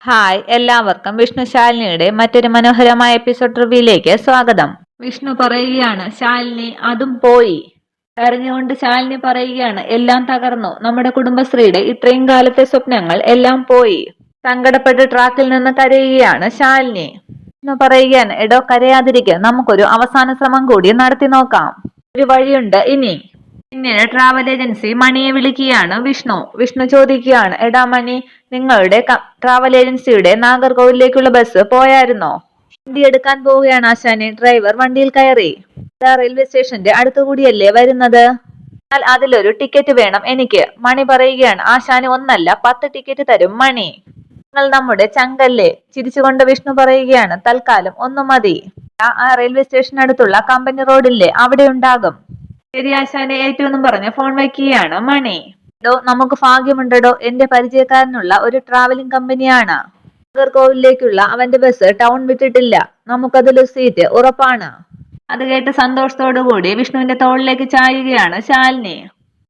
Hi എല്ലാവർക്കും വിഷ്ണു ശാലിനിയുടെ മറ്റൊരു മനോഹരമായ എപ്പിസോഡ് റിവ്യൂയിലേക്ക് സ്വാഗതം. വിഷ്ണു പറയുകയാണ്, ശാലിനി അതും പോയി. കരഞ്ഞുകൊണ്ട് ശാലിനി പറയുകയാണ്, എല്ലാം തകർന്നു, നമ്മുടെ കുടുംബശ്രീയുടെ ഇത്രയും കാലത്തെ സ്വപ്നങ്ങൾ എല്ലാം പോയി. സങ്കടപ്പെട്ട് ട്രാക്കിൽ നിന്ന് കരയുകയാണ് ശാലിനി. വിഷ്ണു പറയുകയാണ്, എടോ കരയാതിരിക്കുക, നമുക്കൊരു അവസാന ശ്രമം കൂടി നടത്തി നോക്കാം, ഒരു വഴിയുണ്ട് ഇനി. പിന്നീട് ട്രാവൽ ഏജൻസി മണിയെ വിളിക്കുകയാണ് വിഷ്ണു ചോദിക്കുകയാണ്, എടാ മണി, നിങ്ങളുടെ ട്രാവൽ ഏജൻസിയുടെ നാഗർകോവിലേക്കുള്ള ബസ് പോയായിരുന്നോ? വണ്ടി എടുക്കാൻ പോവുകയാണ് ആശാനെ. ഡ്രൈവർ വണ്ടിയിൽ കയറി. റെയിൽവേ സ്റ്റേഷന്റെ അടുത്തുകൂടിയല്ലേ വരുന്നത്? എന്നാൽ അതിലൊരു ടിക്കറ്റ് വേണം എനിക്ക്. മണി പറയുകയാണ്, ആശാന് ഒന്നല്ല 10 ടിക്കറ്റ് തരും മണി. നിങ്ങൾ നമ്മുടെ ചങ്കല്ലേ? ചിരിച്ചുകൊണ്ട് വിഷ്ണു പറയുകയാണ്, തൽക്കാലം ഒന്നു മതി. ആ റെയിൽവേ സ്റ്റേഷനടുത്തുള്ള കമ്പനി റോഡില്ലേ, അവിടെ ഉണ്ടാകും. ശരി ആശാനെ ഏറ്റവും പറഞ്ഞ് ഫോൺ വയ്ക്കുകയാണ് മണി. ഡോ, നമുക്ക് ഭാഗ്യമുണ്ടോ, എന്റെ പരിചയക്കാരനുള്ള ഒരു ട്രാവലിംഗ് കമ്പനിയാണ്. നാഗർകോവിലേക്കുള്ള അവന്റെ ബസ് ടൗൺ വിട്ടിട്ടില്ല, നമുക്കതിലൊരു സീറ്റ് ഉറപ്പാണ്. അത് കേട്ട് സന്തോഷത്തോടു കൂടി വിഷ്ണുവിന്റെ തോളിലേക്ക് ചായുകയാണ് ശാലിനി.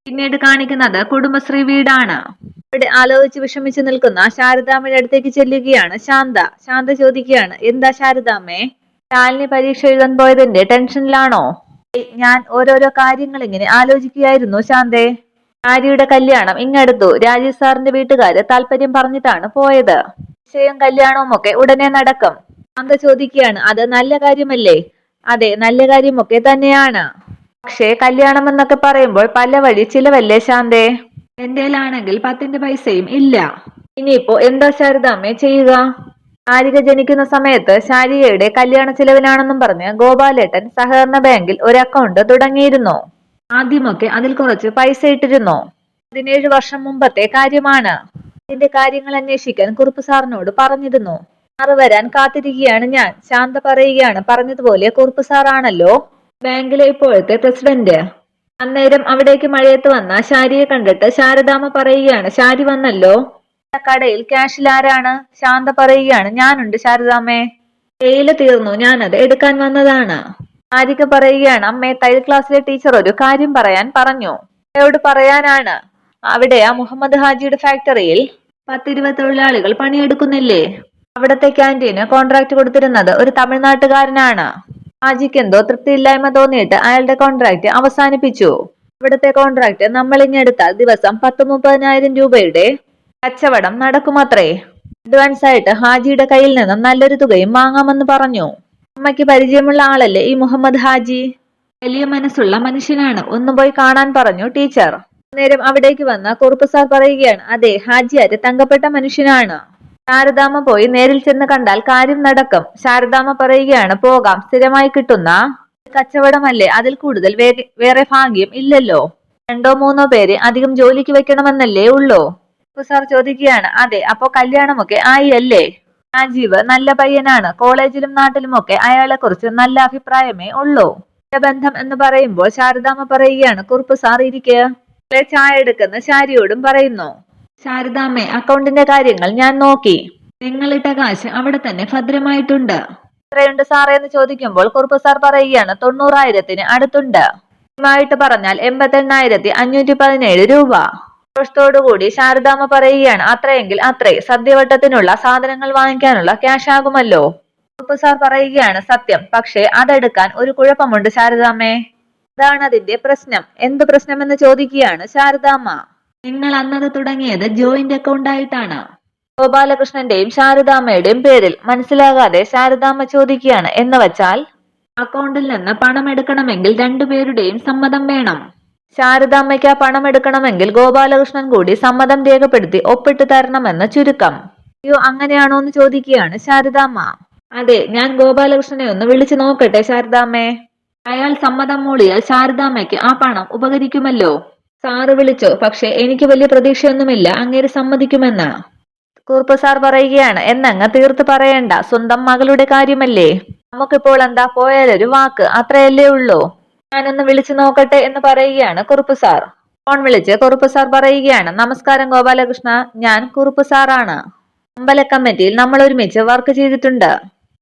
പിന്നീട് കാണിക്കുന്നത് കുടുംബശ്രീ വീടാണ്. ഇവിടെ ആലോചിച്ച് വിഷമിച്ചു നിൽക്കുന്ന ശാരദാമ്മയുടെ അടുത്തേക്ക് ചെല്ലുകയാണ് ശാന്ത ചോദിക്കുകയാണ്, എന്താ ശാരദാമ്മേ, ശാലിനി പരീക്ഷ എഴുതാൻ പോയതിന്റെ ടെൻഷനിലാണോ? ഞാൻ ഓരോരോ കാര്യങ്ങൾ ഇങ്ങനെ ആലോചിക്കുകയായിരുന്നു ശാന്തേ. ആര്യയുടെ കല്യാണം ഇങ്ങടുത്തു. രാജീവ് സാറിന്റെ വീട്ടുകാര് താല്പര്യം പറഞ്ഞിട്ടാണ് പോയത്. നിശ്ചയവും കല്യാണവും ഒക്കെ ഉടനെ നടക്കും. ശാന്ത ചോദിക്കുകയാണ്, അത് നല്ല കാര്യമല്ലേ? അതെ, നല്ല കാര്യമൊക്കെ തന്നെയാണ്. പക്ഷേ കല്യാണം എന്നൊക്കെ പറയുമ്പോൾ പല വഴി ചിലവല്ലേ ശാന്തേ? എന്റേലാണെങ്കിൽ 10 പൈസയും ഇല്ല. ഇനിയിപ്പോ എന്താ ശാരദാമ്മേ ചെയ്യുക? ശാരിക ജനിക്കുന്ന സമയത്ത് ശാരികയുടെ കല്യാണ ചിലവിനാണെന്നും പറഞ്ഞ് ഗോപാലേട്ടൻ സഹകരണ ബാങ്കിൽ ഒരു അക്കൗണ്ട് തുടങ്ങിയിരുന്നു. ആദ്യമൊക്കെ അതിൽ കുറച്ച് പൈസ ഇട്ടിരുന്നു. 17 വർഷം മുമ്പത്തെ കാര്യമാണ്. ഇതിന്റെ കാര്യങ്ങൾ അന്വേഷിക്കാൻ കുറുപ്പ് സാറിനോട് പറഞ്ഞിരുന്നു. സാറ് വരാൻ കാത്തിരിക്കുകയാണ് ഞാൻ. ശാന്ത പറയുകയാണ്, പറഞ്ഞതുപോലെ കുറുപ്പ് സാറാണല്ലോ ബാങ്കിലെ ഇപ്പോഴത്തെ പ്രസിഡന്റ്. അന്നേരം അവിടേക്ക് മഴയത്ത് വന്ന ശാരിയെ കണ്ടിട്ട് ശാരദാമ്മ പറയുകയാണ്, ശാരി വന്നല്ലോ. കടയിൽ ക്യാഷിൽ ആരാണ്? ശാന്ത പറയുകയാണ്, ഞാനുണ്ട് ശാരദാമ്മേ. തേയില തീർന്നു, ഞാനത് എടുക്കാൻ വന്നതാണ്. ആരിക പറയുകയാണ്, അമ്മേ, തയ്യൽ ക്ലാസ്സിലെ ടീച്ചർ ഒരു കാര്യം പറയാൻ പറഞ്ഞു. അയാളോട് പറയാനാണ്. അവിടെയാ മുഹമ്മദ് ഹാജിയുടെ ഫാക്ടറിയിൽ 10-20 തൊഴിലാളികൾ പണിയെടുക്കുന്നില്ലേ? അവിടത്തെ ക്യാൻറ്റീന് കോൺട്രാക്ട് കൊടുത്തിരുന്നത് ഒരു തമിഴ്നാട്ടുകാരനാണ്. ഹാജിക്ക് എന്തോ തൃപ്തിയില്ലായ്മ തോന്നിയിട്ട് അയാളുടെ കോൺട്രാക്ട് അവസാനിപ്പിച്ചു. ഇവിടുത്തെ കോൺട്രാക്ട് നമ്മൾ ഇങ്ങെടുത്താൽ ദിവസം 10-30,000 രൂപയുടെ കച്ചവടം നടക്കുമത്രേ. അഡ്വാൻസ് ആയിട്ട് ഹാജിയുടെ കയ്യിൽ നിന്നും നല്ലൊരു തുകയും വാങ്ങാമെന്ന് പറഞ്ഞു. അമ്മയ്ക്ക് പരിചയമുള്ള ആളല്ലേ ഈ മുഹമ്മദ് ഹാജി? വലിയ മനസ്സുള്ള മനുഷ്യനാണ്, ഒന്നും പോയി കാണാൻ പറഞ്ഞു ടീച്ചർ. നേരം അവിടേക്ക് വന്ന കുറുപ്പ് സാർ പറയുകയാണ്, അതെ, ഹാജിയാര് തങ്കപ്പെട്ട മനുഷ്യനാണ്. ശാരദാമ്മ പോയി നേരിൽ ചെന്ന് കണ്ടാൽ കാര്യം നടക്കും. ശാരദാമ്മ പറയുകയാണ്, പോകാം, സ്ഥിരമായി കിട്ടുന്ന കച്ചവടമല്ലേ, അതിൽ കൂടുതൽ വേറെ ഭാഗ്യം ഇല്ലല്ലോ. 2-3 പേരെ അധികം ജോലിക്ക് വെക്കണമെന്നല്ലേ ഉള്ളൂ. സാർ ചോദിക്കുകയാണ്, അതെ, അപ്പോ കല്യാണമൊക്കെ ആയി അല്ലേ? രാജീവ് നല്ല പയ്യനാണ്. കോളേജിലും നാട്ടിലും ഒക്കെ അയാളെ കുറിച്ച് നല്ല അഭിപ്രായമേ ഉള്ളൂ. ബന്ധം എന്ന് പറയുമ്പോൾ ശാരദാമ്മ പറയുകയാണ്, കുറുപ്പ് സാർ ഇരിക്കുക, ചായ എടുക്കുന്ന ശാരിയോടും പറയുന്നു. ശാരദാമ്മേ, അക്കൗണ്ടിന്റെ കാര്യങ്ങൾ ഞാൻ നോക്കി. നിങ്ങളിട്ട കാശ് അവിടെ തന്നെ ഭദ്രമായിട്ടുണ്ട്. എത്രയുണ്ട് സാറേ എന്ന് ചോദിക്കുമ്പോൾ കുറുപ്പ് സാർ പറയുകയാണ്, 90,000-ന് അടുത്തുണ്ട്. ായിട്ട് പറഞ്ഞാൽ 88,517 രൂപ. സന്തോഷത്തോടുകൂടി ശാരദാമ്മ പറയുകയാണ്, അത്രയെങ്കിൽ അത്രേ, സദ്യവട്ടത്തിനുള്ള സാധനങ്ങൾ വാങ്ങിക്കാനുള്ള ക്യാഷ് ആകുമല്ലോ. കുറുപ്പ് സാർ പറയുകയാണ്, സത്യം, പക്ഷേ അതെടുക്കാൻ ഒരു കുഴപ്പമുണ്ട് ശാരദാമ്മേ. അതാണ് അതിന്റെ പ്രശ്നം. എന്ത് പ്രശ്നമെന്ന് ചോദിക്കുകയാണ് ശാരദാമ്മ. നിങ്ങൾ അന്നത് തുടങ്ങിയത് ജോയിന്റ് അക്കൗണ്ട് ആയിട്ടാണ്, ഗോപാലകൃഷ്ണന്റെയും ശാരദാമ്മയുടെയും പേരിൽ. മനസ്സിലാകാതെ ശാരദാമ്മ ചോദിക്കുകയാണ്, എന്ന് വച്ചാൽ അക്കൗണ്ടിൽ നിന്ന് പണം എടുക്കണമെങ്കിൽ രണ്ടുപേരുടെയും സമ്മതം വേണം. ശാരദാമ്മയ്ക്ക് ആ പണം എടുക്കണമെങ്കിൽ ഗോപാലകൃഷ്ണൻ കൂടി സമ്മതം രേഖപ്പെടുത്തി ഒപ്പിട്ട് തരണമെന്ന് ചുരുക്കം. അയ്യോ, അങ്ങനെയാണോ എന്ന് ചോദിക്കുകയാണ് ശാരദാമ്മ. അതെ, ഞാൻ ഗോപാലകൃഷ്ണനെ ഒന്ന് വിളിച്ചു നോക്കട്ടെ ശാരദാമ്മേ. അയാൾ സമ്മതം മൂളിയാൽ ശാരദാമ്മയ്ക്ക് ആ പണം ഉപകരിക്കുമല്ലോ. സാറ് വിളിച്ചോ, പക്ഷെ എനിക്ക് വലിയ പ്രതീക്ഷയൊന്നുമില്ല അങ്ങേര് സമ്മതിക്കുമെന്ന്. കുറുപ്പ് സാർ പറയുകയാണ്, എന്നങ്ങ് തീർത്ത് പറയണ്ട, സ്വന്തം മകളുടെ കാര്യമല്ലേ. നമുക്കിപ്പോൾ എന്താ, പോയാലൊരു വാക്ക്, അത്രയല്ലേ ഉള്ളൂ. ഞാനൊന്ന് വിളിച്ചു നോക്കട്ടെ എന്ന് പറയുകയാണ് കുറുപ്പ് സാർ. ഫോൺ വിളിച്ച് കുറുപ്പ് സാർ പറയുകയാണ്, നമസ്കാരം ഗോപാലകൃഷ്ണ, ഞാൻ കുറുപ്പ് സാറാണ്. അമ്പല കമ്മിറ്റിയിൽ നമ്മൾ ഒരുമിച്ച് വർക്ക് ചെയ്തിട്ടുണ്ട്.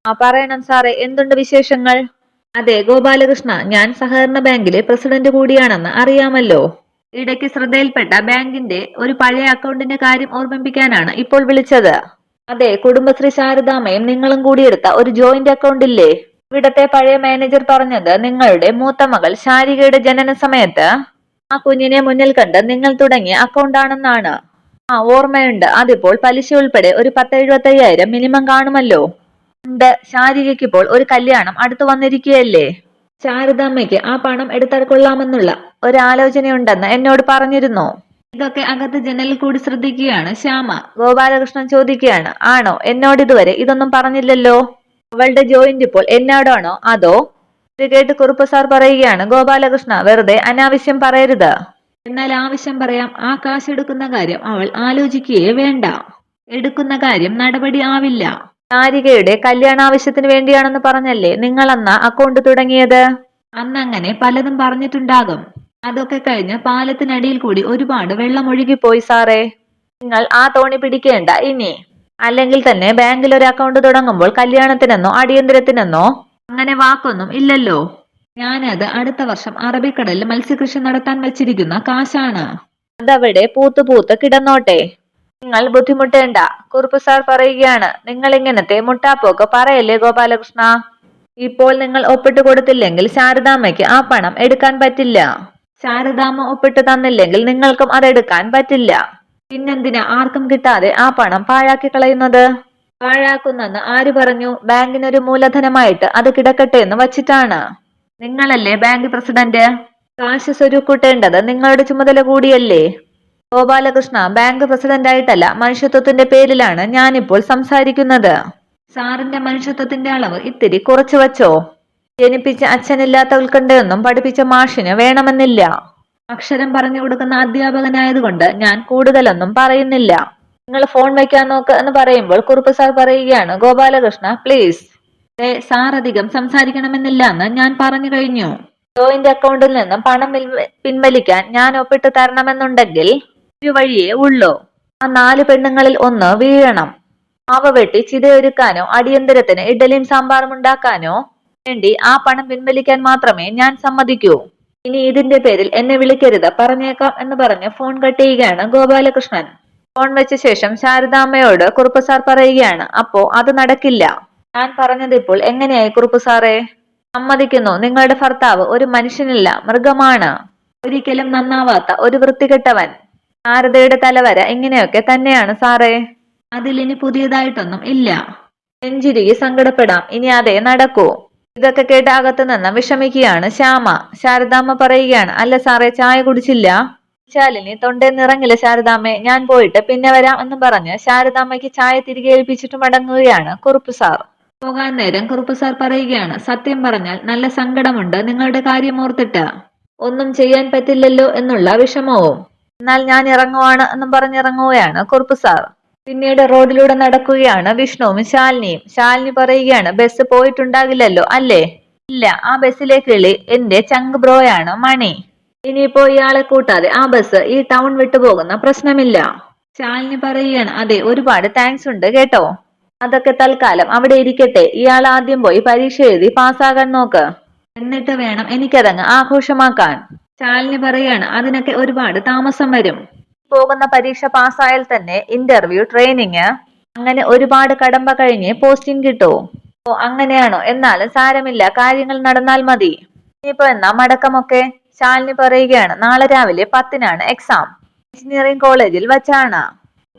ആ പറയണം സാറേ, എന്തുണ്ട് വിശേഷങ്ങൾ? അതെ ഗോപാലകൃഷ്ണ, ഞാൻ സഹകരണ ബാങ്കിലെ പ്രസിഡന്റ് കൂടിയാണെന്ന് അറിയാമല്ലോ. ഇടയ്ക്ക് ശ്രദ്ധയിൽപ്പെട്ട ബാങ്കിന്റെ ഒരു പഴയ അക്കൗണ്ടിന്റെ കാര്യം ഓർമ്മിപ്പിക്കാനാണ് ഇപ്പോൾ വിളിച്ചത്. അതെ, കുടുംബശ്രീ ശാരദാമ്മയും നിങ്ങളും കൂടി എടുത്ത ഒരു ജോയിന്റ് അക്കൗണ്ട് ഇല്ലേ? ഇവിടത്തെ പഴയ മാനേജർ പറഞ്ഞത് നിങ്ങളുടെ മൂത്ത മകൾ ശാരികയുടെ ജനന സമയത്ത് ആ കുഞ്ഞിനെ മുന്നിൽ കണ്ട് നിങ്ങൾ തുടങ്ങിയ അക്കൗണ്ട് ആണെന്നാണ്. ആ, ഓർമ്മയുണ്ട്. അതിപ്പോൾ പലിശ ഉൾപ്പെടെ ഒരു 10,75,000 മിനിമം കാണുമല്ലോ. ഉണ്ട്. ശാരികയ്ക്ക് ഇപ്പോൾ ഒരു കല്യാണം അടുത്തു വന്നിരിക്കുകയല്ലേ? ശാരദാമ്മയ്ക്ക് ആ പണം എടുത്താൽ കൊള്ളാമെന്നുള്ള ഒരാലോചനയുണ്ടെന്ന് എന്നോട് പറഞ്ഞിരുന്നു. ഇതൊക്കെ അകത്ത് ജനലിൽ കൂടി ശ്രദ്ധിക്കുകയാണ് ശ്യാമ. ഗോപാലകൃഷ്ണൻ ചോദിക്കുകയാണ്, ആണോ? എന്നോട് ഇതുവരെ ഇതൊന്നും പറഞ്ഞില്ലല്ലോ. അവളുടെ ജോയിന്റ് ഇപ്പോൾ എന്നോടാണോ അതോ? ഇത് കേട്ട് കുറുപ്പ് സാർ പറയുകയാണ്, ഗോപാലകൃഷ്ണ, വെറുതെ അനാവശ്യം പറയരുത്. എന്നാൽ ആവശ്യം പറയാം. ആ കാശ് എടുക്കുന്ന കാര്യം അവൾ ആലോചിക്കുകയേ വേണ്ട. എടുക്കുന്ന കാര്യം നടപടി ആവില്ല. ശാരികയുടെ കല്യാണാവശ്യത്തിന് വേണ്ടിയാണെന്ന് പറഞ്ഞല്ലേ നിങ്ങൾ അന്ന് അക്കൗണ്ട് തുടങ്ങിയത്? അന്നങ്ങനെ പലതും പറഞ്ഞിട്ടുണ്ടാകും. അതൊക്കെ കഴിഞ്ഞ് പാലത്തിനടിയിൽ കൂടി ഒരുപാട് വെള്ളം ഒഴുകിപ്പോയി സാറേ. നിങ്ങൾ ആ തോണി പിടിക്കേണ്ട ഇനി. അല്ലെങ്കിൽ തന്നെ ബാങ്കിൽ ഒരു അക്കൗണ്ട് തുടങ്ങുമ്പോൾ കല്യാണത്തിനെന്നോ അടിയന്തരത്തിനെന്നോ അങ്ങനെ വാക്കൊന്നും ഇല്ലല്ലോ. ഞാനത് അടുത്ത വർഷം അറബിക്കടലിൽ മത്സ്യകൃഷി നടത്താൻ വെച്ചിരിക്കുന്ന കാശാണ്. അതവിടെ പൂത്ത് പൂത്ത് കിടന്നോട്ടെ. നിങ്ങൾ ബുദ്ധിമുട്ടേണ്ട. കുറുപ്പ് സാർ പറയുകയാണ്, നിങ്ങൾ ഇങ്ങനത്തെ മുട്ടാപ്പോക്ക് പറയല്ലേ ഗോപാലകൃഷ്ണ. ഇപ്പോൾ നിങ്ങൾ ഒപ്പിട്ട് കൊടുത്തില്ലെങ്കിൽ ശാരദാമ്മയ്ക്ക് ആ പണം എടുക്കാൻ പറ്റില്ല. ശാരദാമ്മ ഒപ്പിട്ട് തന്നില്ലെങ്കിൽ നിങ്ങൾക്കും അതെടുക്കാൻ പറ്റില്ല. പിന്നെന്തിനാ ആർക്കും കിട്ടാതെ ആ പണം പാഴാക്കി കളയുന്നത്? പാഴാക്കുന്നെന്ന് ആര് പറഞ്ഞു? ബാങ്കിനൊരു മൂലധനമായിട്ട് അത് കിടക്കട്ടെ എന്ന് വച്ചിട്ടാണ്. നിങ്ങളല്ലേ ബാങ്ക് പ്രസിഡന്റ്. കാശ് സ്വരൂക്കൂട്ടേണ്ടത് നിങ്ങളുടെ ചുമതല കൂടിയല്ലേ? ഗോപാലകൃഷ്ണ, ബാങ്ക് പ്രസിഡന്റ് ആയിട്ടല്ല, മനുഷ്യത്വത്തിന്റെ പേരിലാണ് ഞാനിപ്പോൾ സംസാരിക്കുന്നത്. സാറിന്റെ മനുഷ്യത്വത്തിന്റെ അളവ് ഇത്തിരി കുറച്ചു വച്ചോ. ജനിപ്പിച്ച അച്ഛനില്ലാത്ത ഉത്കണ്ഠയൊന്നും പഠിപ്പിച്ച മാഷിന് വേണമെന്നില്ല. അക്ഷരം പറഞ്ഞു കൊടുക്കുന്ന അധ്യാപകനായതുകൊണ്ട് ഞാൻ കൂടുതലൊന്നും പറയുന്നില്ല. നിങ്ങൾ ഫോൺ വയ്ക്കാൻ നോക്ക് എന്ന് പറയുമ്പോൾ കുറുപ്പ് സാർ പറയുകയാണ്, ഗോപാലകൃഷ്ണ പ്ലീസ്. സാർ അധികം സംസാരിക്കണമെന്നില്ല എന്ന് ഞാൻ പറഞ്ഞു കഴിഞ്ഞു. ജോയിന്റ് അക്കൗണ്ടിൽ നിന്ന് പണം പിൻവലിക്കാൻ ഞാൻ ഒപ്പിട്ട് തരണമെന്നുണ്ടെങ്കിൽ ഒരു വഴിയേ ഉള്ളൂ. ആ 4 പെണ്ണുങ്ങളിൽ ഒന്ന് വീഴണം. മാവ് വെട്ടി ചിതയൊരുക്കാനോ അടിയന്തരത്തിന് ഇഡലിയും സാമ്പാറും ഉണ്ടാക്കാനോ വേണ്ടി ആ പണം പിൻവലിക്കാൻ മാത്രമേ ഞാൻ സമ്മതിക്കൂ. ഇനി ഇതിന്റെ പേരിൽ എന്നെ വിളിക്കരുത്, പറഞ്ഞേക്കാം എന്ന് പറഞ്ഞ് ഫോൺ കട്ട് ചെയ്യുകയാണ് ഗോപാലകൃഷ്ണൻ. ഫോൺ വെച്ച ശേഷം ശാരദാമ്മയോട് കുറുപ്പ് സാർ പറയുകയാണ്, അപ്പോ അത് നടക്കില്ല. ഞാൻ പറഞ്ഞത് ഇപ്പോൾ എങ്ങനെയായി കുറുപ്പ് സാറേ? സമ്മതിക്കുന്നു. നിങ്ങളുടെ ഭർത്താവ് ഒരു മനുഷ്യനില്ല, മൃഗമാണ്. ഒരിക്കലും നന്നാവാത്ത ഒരു വൃത്തികെട്ടവൻ. ശാരദയുടെ തലവര ഇങ്ങനെയൊക്കെ തന്നെയാണ് സാറേ. അതിലിനി പുതിയതായിട്ടൊന്നും ഇല്ല. നെഞ്ചിരുകി സങ്കടപ്പെടാം. ഇനി അതേ നടക്കൂ. ഇതൊക്കെ കേട്ട് അകത്ത് നിന്ന് വിഷമിക്കുകയാണ് ശ്യാമ. ശാരദാമ്മ പറയുകയാണ്, അല്ല സാറേ, ചായ കുടിച്ചില്ല? ശാലിനി തൊണ്ടേ നിറങ്ങില്ല ശാരദാമ്മേ, ഞാൻ പോയിട്ട് പിന്നെ വരാം എന്ന് പറഞ്ഞ് ശാരദാമ്മയ്ക്ക് ചായ തിരികെ ഏൽപ്പിച്ചിട്ട് മടങ്ങുകയാണ് കുറുപ്പ് സാർ. പോകാൻ നേരം കുറുപ്പ് സാർ പറയുകയാണ്, സത്യം പറഞ്ഞാൽ നല്ല സങ്കടമുണ്ട് നിങ്ങളുടെ കാര്യം ഓർത്തിട്ട്. ഒന്നും ചെയ്യാൻ പറ്റില്ലല്ലോ എന്നുള്ള വിഷമവും. എന്നാൽ ഞാൻ ഇറങ്ങുവാണ് എന്നും പറഞ്ഞിറങ്ങുകയാണ് കുറുപ്പ് സാർ. പിന്നീട് റോഡിലൂടെ നടക്കുകയാണ് വിഷ്ണുവും ശാലിനിയും. ശാലിനി പറയുകയാണ്, ബസ് പോയിട്ടുണ്ടാകില്ലല്ലോ അല്ലേ? ഇല്ല, ആ ബസ്സിലെ കിളി എന്റെ ചങ്ക് ബ്രോയാണ് മണി. ഇനിയിപ്പോ ഇയാളെ കൂട്ടാതെ ആ ബസ് ഈ ടൗൺ വിട്ടു പോകുന്ന പ്രശ്നമില്ല. ശാലിനി പറയുകയാണ്, അതെ, ഒരുപാട് താങ്ക്സ് ഉണ്ട് കേട്ടോ. അതൊക്കെ തൽക്കാലം അവിടെ ഇരിക്കട്ടെ. ഇയാൾ ആദ്യം പോയി പരീക്ഷ എഴുതി പാസ്സാകാൻ നോക്ക്. എന്നിട്ട് വേണം എനിക്കതങ്ങ് ആഘോഷമാക്കാൻ. ശാലിനി പറയുകയാണ്, അതിനൊക്കെ ഒരുപാട് താമസം വരും. പോകുന്ന പരീക്ഷ പാസ്സായാൽ തന്നെ ഇന്റർവ്യൂ, ട്രെയിനിങ്, അങ്ങനെ ഒരുപാട് കടമ്പ കഴിഞ്ഞ് പോസ്റ്റിംഗ് കിട്ടൂ. ഓ, അങ്ങനെയാണോ? എന്നാലും സാരമില്ല, കാര്യങ്ങൾ നടന്നാൽ മതി. ഇനിയിപ്പോ എന്നാ മടക്കമൊക്കെ? ശാലിനി പറയുകയാണ്, നാളെ രാവിലെ 10-നാണ് എക്സാം. എഞ്ചിനീയറിംഗ് കോളേജിൽ വച്ചാണ്.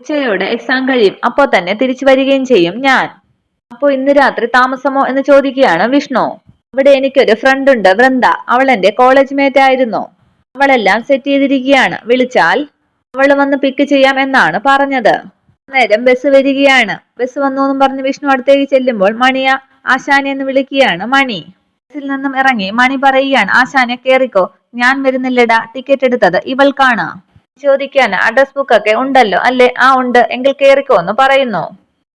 ഉച്ചയോടെ എക്സാം കഴിയും. അപ്പോ തന്നെ തിരിച്ചു വരികയും ചെയ്യും ഞാൻ. അപ്പോ ഇന്ന് രാത്രി താമസമോ എന്ന് ചോദിക്കുകയാണ് വിഷ്ണു. അവിടെ എനിക്കൊരു ഫ്രണ്ട് ഉണ്ട്, വൃന്ദ. അവൾ എന്റെ കോളേജ് മേറ്റ് ആയിരുന്നു. അവളെല്ലാം സെറ്റ് ചെയ്തിരിക്കുകയാണ്. വിളിച്ചാൽ അവള് വന്ന് പിക്ക് ചെയ്യാം എന്നാണ് പറഞ്ഞത്. നേരം ബസ് വരികയാണ്. ബസ് വന്നു എന്നും പറഞ്ഞ് വിഷ്ണു അടുത്തേക്ക് ചെല്ലുമ്പോൾ മണിയ, ആശാനെ എന്ന് വിളിക്കുകയാണ് മണി. ബസ്സിൽ നിന്നും ഇറങ്ങി മണി പറയുകയാണ്, ആശാനെ കേറിക്കോ. ഞാൻ വരുന്നില്ലടാ, ടിക്കറ്റ് എടുത്തത് ഇവൾക്കാണ്. ചോദിക്കാൻ അഡ്രസ് ബുക്ക് ഒക്കെ ഉണ്ടല്ലോ അല്ലേ? ആ ഉണ്ട്, എങ്കിൽ കേറിക്കോ എന്ന് പറയുന്നു.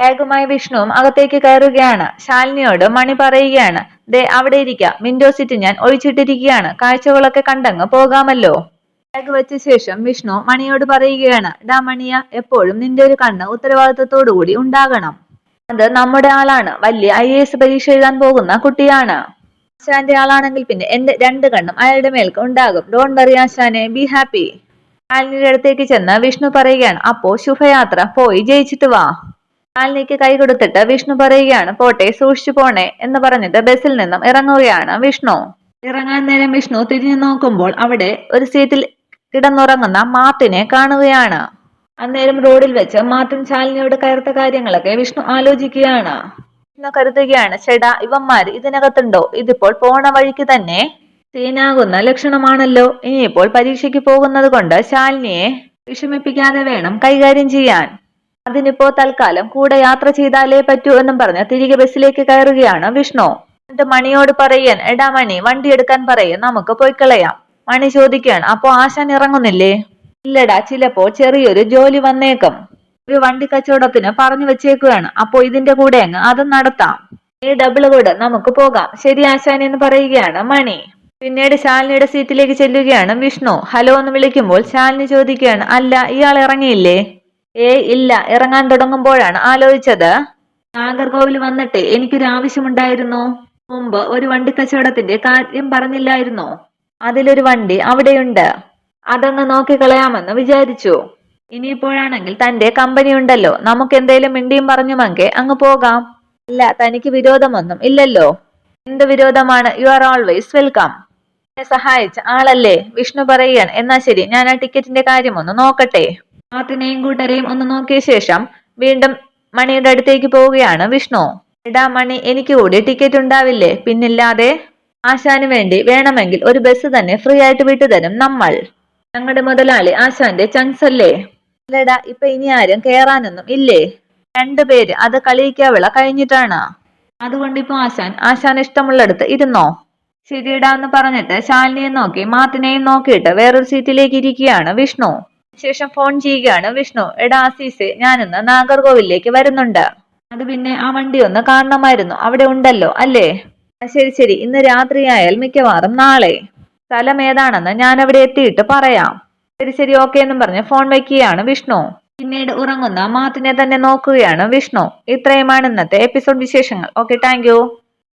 ബാഗുമായി വിഷ്ണുവും അകത്തേക്ക് കയറുകയാണ്. ശാലിനിയോട് മണി പറയുകയാണ്, ദേ അവിടെ ഇരിക്കാം, വിൻഡോ സീറ്റ് ഞാൻ ഒഴിച്ചിട്ടിരിക്കുകയാണ്, കാഴ്ചകളൊക്കെ കണ്ടങ്ങ് പോകാമല്ലോ. ബാഗ് വെച്ച ശേഷം വിഷ്ണു മണിയോട് പറയുകയാണ്, ഡാ മണിയ, എപ്പോഴും നിന്റെ ഒരു കണ്ണ് ഉത്തരവാദിത്തത്തോടു കൂടി ഉണ്ടാകണം. അത് നമ്മുടെ ആളാണ്, വലിയ IAS പരീക്ഷ എഴുതാൻ പോകുന്ന കുട്ടിയാണ്. ആശാന്റെ ആളാണെങ്കിൽ പിന്നെ എന്റെ 2 കണ്ണും അയാളുടെ മേൽക്ക് ഉണ്ടാകും. ഡോൺ വറി ആശാനെ, ബി ഹാപ്പി. ശാലിനിയുടെ അടുത്തേക്ക് ചെന്ന് വിഷ്ണു പറയുകയാണ്, അപ്പോ ശുഭയാത്ര, പോയി ജയിച്ചിട്ട് വാ. ശാലിനിക്ക് കൈ കൊടുത്തിട്ട് വിഷ്ണു പറയുകയാണ് പോട്ടെ സൂക്ഷിച്ചു പോണേ എന്ന് പറഞ്ഞിട്ട് ബസ്സിൽ നിന്നും ഇറങ്ങുകയാണ് വിഷ്ണു. ഇറങ്ങാൻ നേരം വിഷ്ണു തിരിഞ്ഞു നോക്കുമ്പോൾ അവിടെ ഒരു സീറ്റിൽ കിടന്നുറങ്ങുന്ന മാർട്ടിനെ കാണുകയാണ്. അന്നേരം റോഡിൽ വെച്ച് മാർട്ടിൻ ശാലിനിയോട് കയർത്ത കാര്യങ്ങളൊക്കെ വിഷ്ണു ആലോചിക്കുകയാണ്. വിഷ്ണു കരുതുകയാണ് ചേട്ടാ ഇവന്മാര് ഇതിനകത്തുണ്ടോ, ഇതിപ്പോൾ പോണ വഴിക്ക് തന്നെ സീനാകുന്ന ലക്ഷണമാണല്ലോ. ഇനിയിപ്പോൾ പരീക്ഷയ്ക്ക് പോകുന്നത് കൊണ്ട് ശാലിനിയെ വിഷമിപ്പിക്കാതെ വേണം കൈകാര്യം ചെയ്യാൻ. അതിനിപ്പോ തൽക്കാലം കൂടെ യാത്ര ചെയ്താലേ പറ്റൂ എന്നും പറഞ്ഞ് തിരികെ ബസ്സിലേക്ക് കയറുകയാണ് വിഷ്ണു. എന്നിട്ട് മണിയോട് പറയാൻ എടാ മണി വണ്ടി എടുക്കാൻ പറയും, നമുക്ക് പോയിക്കളയാം. മണി ചോദിക്കുകയാണ് അപ്പോ ആശാൻ ഇറങ്ങുന്നില്ലേ? ഇല്ലടാ, ചിലപ്പോ ചെറിയൊരു ജോലി വന്നേക്കും. ഒരു വണ്ടി കച്ചവടത്തിന് പറഞ്ഞു വെച്ചേക്കുകയാണ്. അപ്പോ ഇതിന്റെ കൂടെ അങ്ങ് അതും നടത്താം. ഈ ഡബിൾ കൂടെ നമുക്ക് പോകാം. ശരി ആശാൻ എന്ന് പറയുകയാണ് മണി. പിന്നീട് ശാലിനിയുടെ സീറ്റിലേക്ക് ചെല്ലുകയാണ് വിഷ്ണു. ഹലോ എന്ന് വിളിക്കുമ്പോൾ ശാലിനി ചോദിക്കുകയാണ് അല്ല ഇയാൾ ഇറങ്ങിയില്ലേ? ഇല്ല, ഇറങ്ങാൻ തുടങ്ങുമ്പോഴാണ് ആലോചിച്ചത് നാഗർകോവിൽ വന്നിട്ട് എനിക്കൊരു ആവശ്യമുണ്ടായിരുന്നു. മുമ്പ് ഒരു വണ്ടി കച്ചവടത്തിന്റെ കാര്യം പറഞ്ഞില്ലായിരുന്നോ? അതിലൊരു വണ്ടി അവിടെയുണ്ട്, അതങ്ങ് നോക്കിക്കളയാമെന്ന് വിചാരിച്ചു. ഇനിയിപ്പോഴാണെങ്കിൽ തന്റെ കമ്പനി ഉണ്ടല്ലോ, നമുക്ക് എന്തേലും മിണ്ടിയും പറഞ്ഞുമെങ്കിൽ അങ്ങ് പോകാം. അല്ല, തനിക്ക് വിരോധമൊന്നും ഇല്ലല്ലോ? എന്ത് വിരോധമാണ്? You are always welcome. എന്നെ സഹായിച്ച ആളല്ലേ? വിഷ്ണു പറയുകയാണ് എന്നാ ശരി, ഞാൻ ആ ടിക്കറ്റിന്റെ കാര്യം ഒന്ന് നോക്കട്ടെ. മാർട്ടിനെയും കൂട്ടരെയും ഒന്ന് നോക്കിയ ശേഷം വീണ്ടും മണിയുടെ അടുത്തേക്ക് പോവുകയാണ് വിഷ്ണു. എടാ മണി, എനിക്ക് കൂടി ടിക്കറ്റ് ഉണ്ടാവില്ലേ? പിന്നില്ലാതെ. ആശാന് വേണ്ടി വേണമെങ്കിൽ ഒരു ബസ് തന്നെ ഫ്രീ ആയിട്ട് വിട്ടുതരും നമ്മൾ. ഞങ്ങളുടെ മുതലാളി ആശാന്റെ ചങ്സ് അല്ലേ? അല്ലടാ, ഇപ്പൊ ഇനി ആരും കേറാനൊന്നും ഇല്ലേ? 2 പേര്, അത് കളിയിക്കാവിള കഴിഞ്ഞിട്ടാണ്. അതുകൊണ്ട് ഇപ്പൊ ആശാൻ ഇഷ്ടമുള്ളിടത്ത് ഇരുന്നോ? ശരിയിടാ എന്ന് പറഞ്ഞിട്ട് ശാലിനിയെ നോക്കി മാർട്ടിനെയും നോക്കിയിട്ട് വേറൊരു സീറ്റിലേക്ക് ഇരിക്കുകയാണ് വിഷ്ണു. ശേഷം ഫോൺ ചെയ്യുകയാണ് വിഷ്ണു. എടാ ആസീസെ, ഞാനിന്ന് നാഗർകോവിലേക്ക് വരുന്നുണ്ട്. അത് പിന്നെ ആ വണ്ടി ഒന്ന് കാണണമായിരുന്നു, അവിടെ ഉണ്ടല്ലോ അല്ലേ? ശരി ശരി, ഇന്ന് രാത്രിയായാൽ മിക്കവാറും നാളെ. സ്ഥലം ഏതാണെന്ന് ഞാൻ അവിടെ എത്തിയിട്ട് പറയാം. ശരി ശരി ഓക്കെ എന്നും പറഞ്ഞ് ഫോൺ വയ്ക്കുകയാണ് വിഷ്ണു. പിന്നീട് ഉറങ്ങുന്ന മാർട്ടിനെ തന്നെ നോക്കുകയാണ് വിഷ്ണു. ഇത്രയുമാണ് ഇന്നത്തെ എപ്പിസോഡ് വിശേഷങ്ങൾ. Okay, thank you.